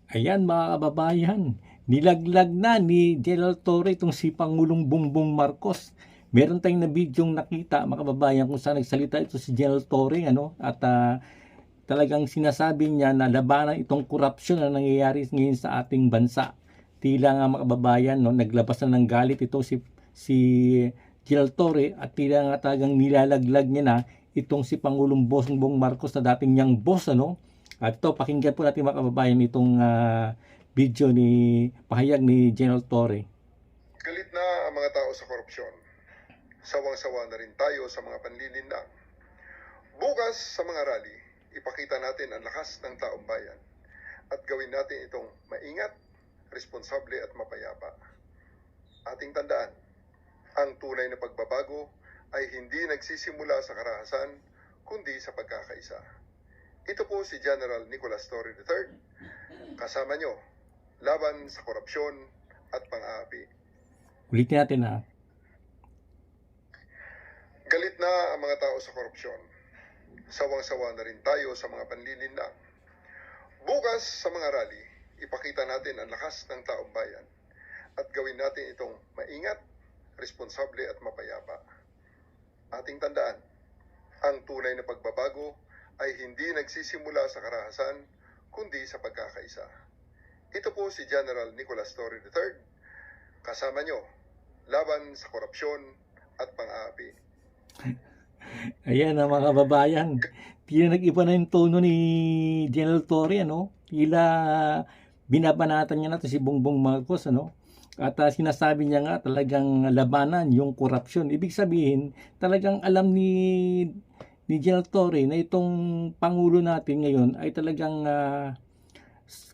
Ayan mga kababayan, nilaglag na ni General Torre itong si Pangulong Bongbong Marcos. Meron tayong na bidyong nakita mga kababayan kung saan nagsalita ito si General Torre at talagang sinasabi niya na labanan itong korupsyon na nangyayari ngayon sa ating bansa. Tila nga mga kababayan, naglabas na ng galit ito si General Torre at tila nga talagang nilalaglag niya na itong si Pangulong Bongbong Marcos na dating niyang boss At ito, pakinggan po natin mga kababayan itong video pahayag ni General Torre. Galit na ang mga tao sa korupsyon. Sawang-sawa na rin tayo sa mga panlilinlang. Bukas sa mga rally, ipakita natin ang lakas ng taong bayan at gawin natin itong maingat, responsable at mapayapa. Ating tandaan, ang tunay na pagbabago ay hindi nagsisimula sa karahasan, kundi sa pagkakaisa. Ito po si General Nicolas Torre III, kasama nyo, laban sa korupsyon at pang-aapi. Ulitin natin Galit na ang mga tao sa korupsyon. Sawang-sawa na rin tayo sa mga panlilinlang. Bukas sa mga rally, ipakita natin ang lakas ng taong bayan at gawin natin itong maingat, responsable at mapayapa. Ating tandaan, ang tunay na pagbabago ay hindi nagsisimula sa karahasan, kundi sa pagkakaisa. Ito po si General Nicolas Torre III, kasama nyo, laban sa korupsyon at pang-aapi. Ayan mga kababayan, tila nag-iba na yung tono ni General Torre, Tila binabanatan niya na to si Bongbong Marcos, At sinasabi niya nga talagang labanan yung korupsyon. Ibig sabihin, talagang alam ni General Torre na itong Pangulo natin ngayon ay talagang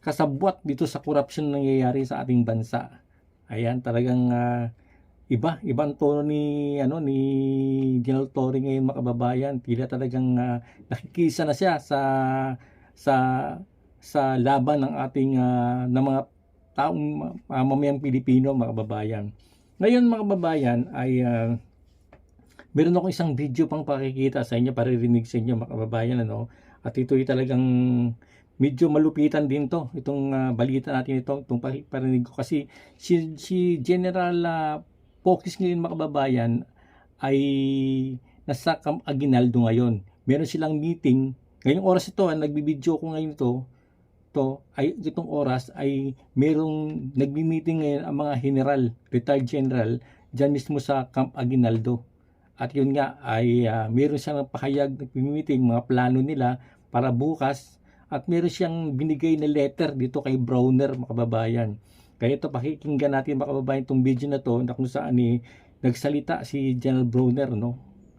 kasabwat dito sa korupsyon na nangyayari sa ating bansa. Ayan, talagang ibang tono ni General Torre ngayon mga kababayan. Tila talagang nakikisa na siya sa laban ng ating ng mga taong mamayang Pilipino mga kababayan. Ngayon mga kababayan ay meron ako isang video pang pakikita sa inyo, paririnig sa inyo mga kababayan, At ito ay talagang medyo malupitan din to, itong balita natin itong parinig ko kasi si General Pokis ngayon mga kababayan ay nasa Camp Aguinaldo ngayon. Meron silang meeting, ngayong oras ito, nagbibideo ko ngayon itong oras ay merong nagmi-meeting ngayon ang mga retired general dyan mismo sa Camp Aguinaldo. At yun nga ay meron siyang pahayag, nagmi-meeting mga plano nila para bukas at meron siyang binigay na letter dito kay Browner mga kababayan. Kaya ito pakikinggan natin mga kababayan itong video na to na kung saan nagsalita si General Browner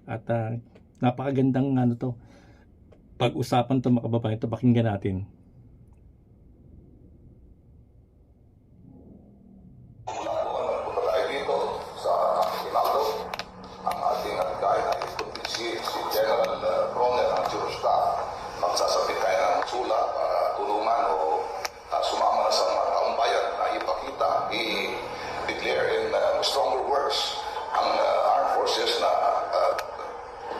At napakagandang pag-usapan to mga kababayan, ito pakinggan natin. Magsasabit tayo ng sulat para tulungan o sumama na sa mga taong bayan na ipakita, i-declare in stronger words ang armed forces na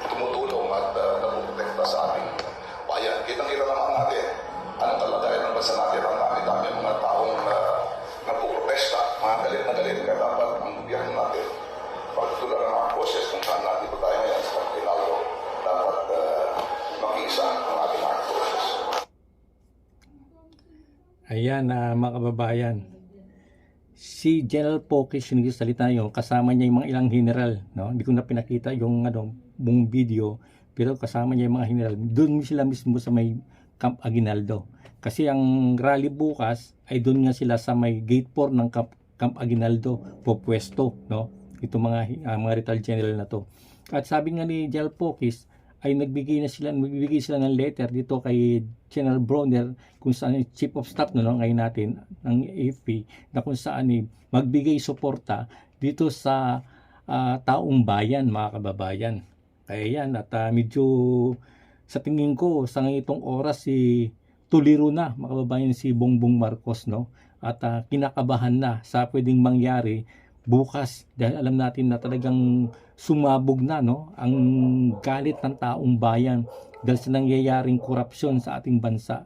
tumutulong at napuprotekta sa ating bayan. Kitang-kita naman natin anong kalagayan ng bansa natin. Ang dami-dami mga taong napuprotesta, mga galit na galit, kaya dapat ang gobyerno natin pagtulad ng armed forces kung saan natin po tayo ngayon sa Pinalo, dapat mag-isa ang ating armed forces. Ayan mga kababayan, si General Pokis yung nagsasalita yun, kasama niya yung mga ilang general, Hindi ko na pinakita yung buong video, pero kasama niya yung mga general. Doon sila mismo sa may Camp Aguinaldo. Kasi ang rally bukas ay doon nga sila sa may gate 4 ng Camp Aguinaldo pupwesto, Ito mga retired general na to. At sabi nga ni General Pokis ay nagbigay sila ng letter dito kay General Browner kung saan Chief of Staff ngayon natin ng AFP na kung saan magbigay suporta dito sa taong bayan mga kababayan. Kaya yan at medyo sa tingin ko sa ngayong oras tuliro na mga kababayan si Bongbong Marcos at kinakabahan na sa pwedeng mangyari bukas dahil alam natin na talagang sumabog na ang galit ng taong bayan dahil sa nangyayaring korupsyon sa ating bansa.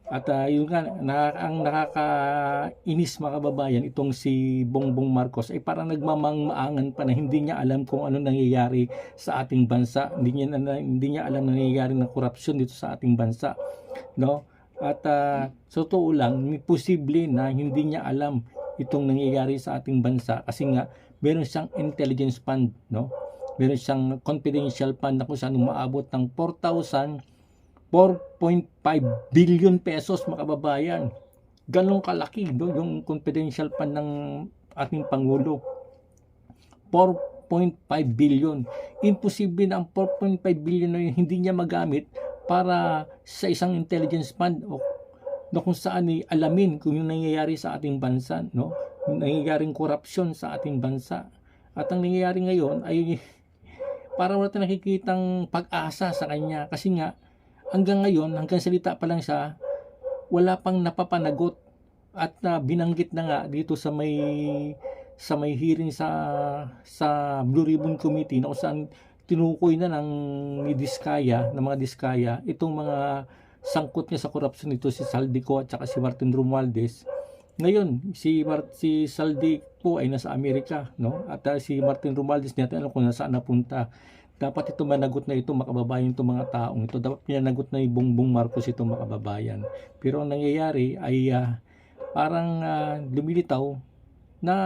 At yun nga, ang nakakainis mga kababayan, itong si Bongbong Marcos ay parang nagmamang-maangan pa na hindi niya alam kung ano nangyayari sa ating bansa. Hindi niya alam na nangyayari ng korupsyon dito sa ating bansa, no? At sa totoo lang, posible na hindi niya alam itong nangyayari sa ating bansa kasi nga meron siyang intelligence fund, no? Meron siyang confidential fund na kung saan umaabot ng 4.5 billion pesos mga kababayan. Ganong kalaki, no? Yung confidential fund ng ating Pangulo. 4.5 billion. Imposible na ang 4.5 billion na yun hindi niya magamit para sa isang intelligence fund o na kung saan ay alamin kung yung nangyayari sa ating bansa, no? Yung nangyayaring korupsyon sa ating bansa. At ang nangyayari ngayon ay parang wala tayong nakikitang pag-asa sa kanya kasi nga hanggang ngayon, hanggang salita pa lang siya, wala pang napapanagot at binanggit na nga dito sa may hearing sa Blue Ribbon Committee na kung saan tinukoy na ng mga Diskaya itong mga sangkot niya sa korupsyon nito si Saldico at saka si Martin Romualdez. Ngayon, si Saldico ay nasa Amerika, no? At si Martin Romualdez natin alam kung nasaan napunta. Dapat ito managot na ito makababayan itong mga taong ito. Dapat pinanagot na yung Bongbong Marcos itong makababayan. Pero ang nangyayari ay parang lumilitaw na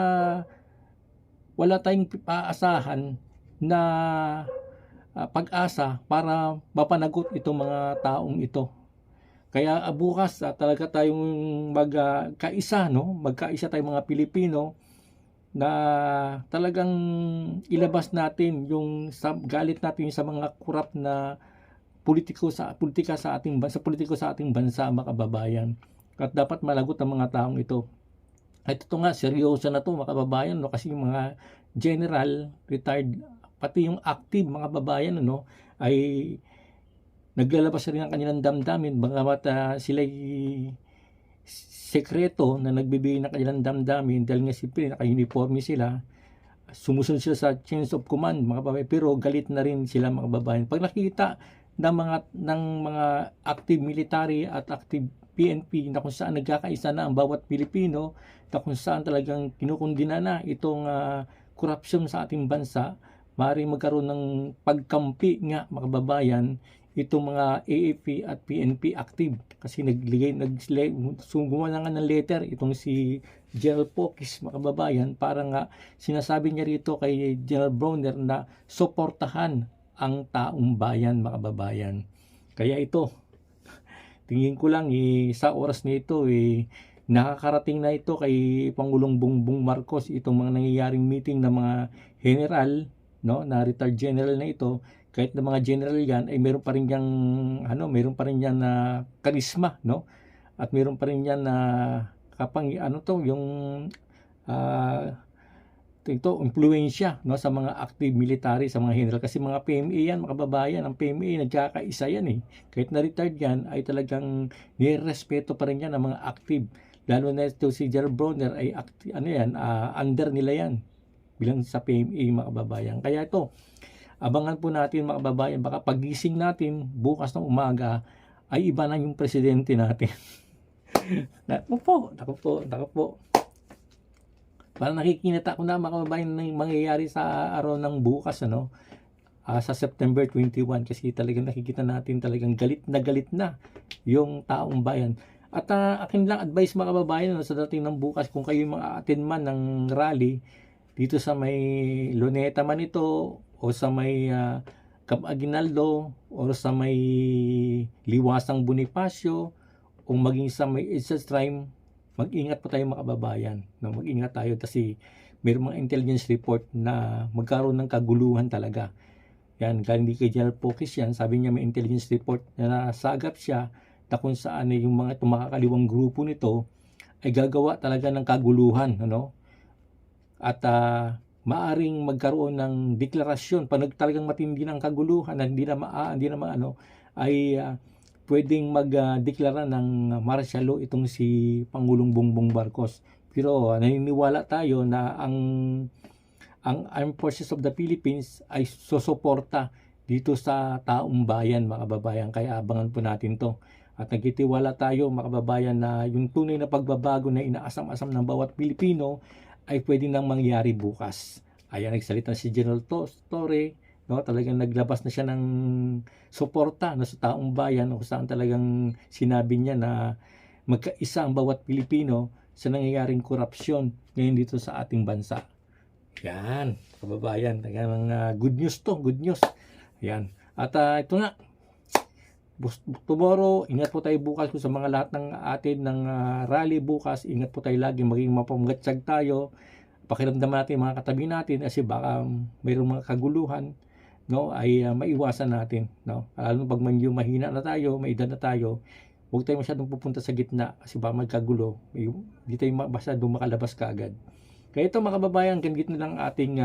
wala tayong aasahan na pag-asa para mapanagot itong mga taong ito. Kaya bukas talaga tayong magkaisa, no? Magkaisa tayong mga Pilipino na talagang ilabas natin yung galit natin sa mga korap na politiko sa ating bansa mga kababayan. At dapat malagot ang mga taong ito. At ito nga seryoso na to mga kababayan, no? Kasi yung mga general, retired, pati yung active mga kababayan, no, ay naglalabas rin ang kanilang damdamin bagamat sila'y sekreto na nagbibigay ng kanilang damdamin dahil nga siyempre naka-uniforme sila, sumusunod sila sa chains of command mga kababayan, pero galit na rin sila mga kababayan pag nakita ng mga active military at active PNP na kung saan nagkakaisa na ang bawat Pilipino, na kung saan talagang kinukundina na itong korupsyon sa ating bansa. Maaaring magkaroon ng pagkampi nga mga kababayan itong mga AFP at PNP active kasi gumawa na nga ng letter itong si General Pokis mga kababayan para nga sinasabi niya rito kay General Bronner na suportahan ang taong bayan mga kababayan. Kaya ito, tingin ko lang sa oras nito nakakarating na ito kay Pangulong Bongbong Marcos itong mga nangyayaring meeting ng mga general, no, na retired general na ito. Kahit na mga general yan ay meron pa rin yan na karisma, no? At meron pa rin yan na impluwensya, no, sa mga active military, sa mga general kasi mga PMA yan, mga kababayan, ang PMA nagkakaisa yan Kahit na retired yan ay talagang nirespeto pa rin yan ng mga active. Lalo na ito si General Bronner ay under nila yan bilang sa PMA mga kababayan. Kaya ito, abangan po natin mga kababayan, baka pagising natin bukas ng umaga ay iba na yung presidente natin. Naku po. Parang nakikinita ko na mga kababayan ng mangyayari sa araw ng bukas, sa September 21 kasi talagang nakikita natin talagang galit na yung taong bayan. At akin lang advice mga kababayan sa dating ng bukas, kung kayo mag-attend man ng rally dito sa may Luneta man ito o sa may Camp Aguinaldo o sa may Liwasang Bonifacio o maging sa may Edsa Stream, mag-ingat po tayo mga kababayan. Mag-ingat tayo kasi mayroong mga intelligence report na magkaroon ng kaguluhan talaga. Yan, galing kay General Pokis yan, sabi niya may intelligence report na nasagap siya na kung saan yung mga tumakakaliwang grupo nito ay gagawa talaga ng kaguluhan, At maaring magkaroon ng deklarasyon pag talagang matindi ng kaguluhan na pwedeng magdeklara ng martial law itong si Pangulong Bongbong Marcos. Pero naniniwala tayo na ang Armed Forces of the Philippines ay susuporta dito sa taong bayan mga kababayan, kaya abangan po natin to. at nagtitiwala tayo mga kababayan na yung tunay na pagbabago na inaasam-asam ng bawat Pilipino ay pwedeng nang mangyari bukas. Ayan, nagsalita si General Torre, no, talagang naglabas na siya ng suporta no, sa taong bayan, kung saan talagang sinabi niya na magkaisa ang bawat Pilipino sa nangyayaring korupsyon ngayon dito sa ating bansa. Yan, kababayan, talagang good news to, good news. Yan. At ito nga, tomorrow, ingat po tayo bukas kung sa mga lahat ng atin ng rally bukas. Ingat po tayo lagi, maging mapamgatsyag tayo. Pakiramdaman natin mga katabi natin kasi baka mayroong mga kaguluhan, no, ay maiwasan natin, no. Lalo pag medyo mahina na tayo, may edad na tayo, huwag tayo masyadong pupunta sa gitna kasi baka magkagulo, hindi tayo masyadong makalabas kaagad. Kaya ito mga kababayan, ganito na lang ating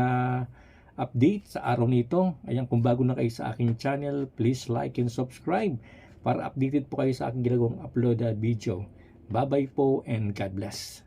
update sa araw nito. Ayan, kung bago na kayo sa aking channel, please like and subscribe para updated po kayo sa aking ginagawang upload video. Bye bye po and God bless.